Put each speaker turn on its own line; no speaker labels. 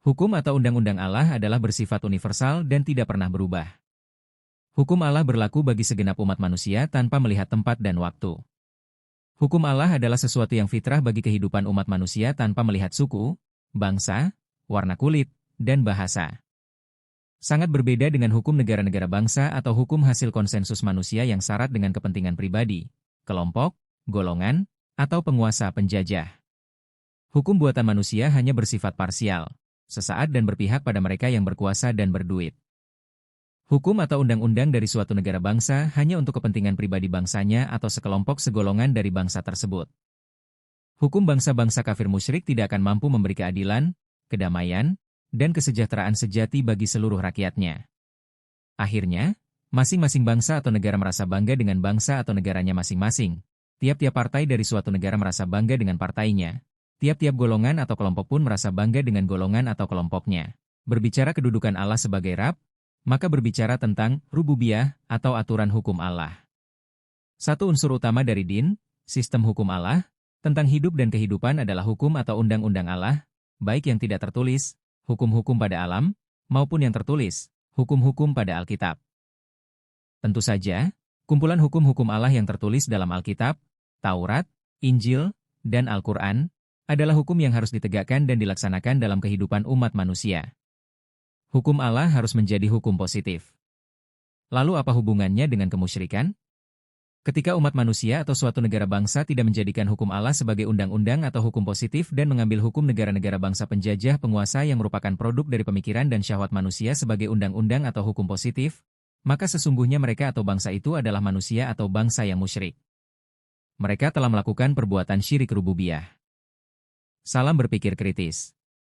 Hukum atau undang-undang Allah adalah bersifat universal dan tidak pernah berubah. Hukum Allah berlaku bagi segenap umat manusia tanpa melihat tempat dan waktu. Hukum Allah adalah sesuatu yang fitrah bagi kehidupan umat manusia tanpa melihat suku, bangsa, warna kulit, dan bahasa. Sangat berbeda dengan hukum negara-negara bangsa atau hukum hasil konsensus manusia yang syarat dengan kepentingan pribadi, kelompok, golongan, atau penguasa penjajah. Hukum buatan manusia hanya bersifat parsial, sesaat dan berpihak pada mereka yang berkuasa dan berduit. Hukum atau undang-undang dari suatu negara bangsa hanya untuk kepentingan pribadi bangsanya atau sekelompok segolongan dari bangsa tersebut. Hukum bangsa-bangsa kafir musyrik tidak akan mampu memberi keadilan, kedamaian, dan kesejahteraan sejati bagi seluruh rakyatnya. Akhirnya, masing-masing bangsa atau negara merasa bangga dengan bangsa atau negaranya masing-masing. Tiap-tiap partai dari suatu negara merasa bangga dengan partainya. Tiap-tiap golongan atau kelompok pun merasa bangga dengan golongan atau kelompoknya. Berbicara kedudukan Allah sebagai Rabb, maka berbicara tentang rububiyah atau aturan hukum Allah. Satu unsur utama dari din, sistem hukum Allah, tentang hidup dan kehidupan adalah hukum atau undang-undang Allah, baik yang tidak tertulis, hukum-hukum pada alam, maupun yang tertulis, hukum-hukum pada Alkitab. Tentu saja, kumpulan hukum-hukum Allah yang tertulis dalam Alkitab, Taurat, Injil, dan Al-Quran, adalah hukum yang harus ditegakkan dan dilaksanakan dalam kehidupan umat manusia. Hukum Allah harus menjadi hukum positif. Lalu apa hubungannya dengan kemusyrikan? Ketika umat manusia atau suatu negara bangsa tidak menjadikan hukum Allah sebagai undang-undang atau hukum positif dan mengambil hukum negara-negara bangsa penjajah penguasa yang merupakan produk dari pemikiran dan syahwat manusia sebagai undang-undang atau hukum positif, maka sesungguhnya mereka atau bangsa itu adalah manusia atau bangsa yang musyrik. Mereka telah melakukan perbuatan syirik rububiyah. Salam berpikir kritis.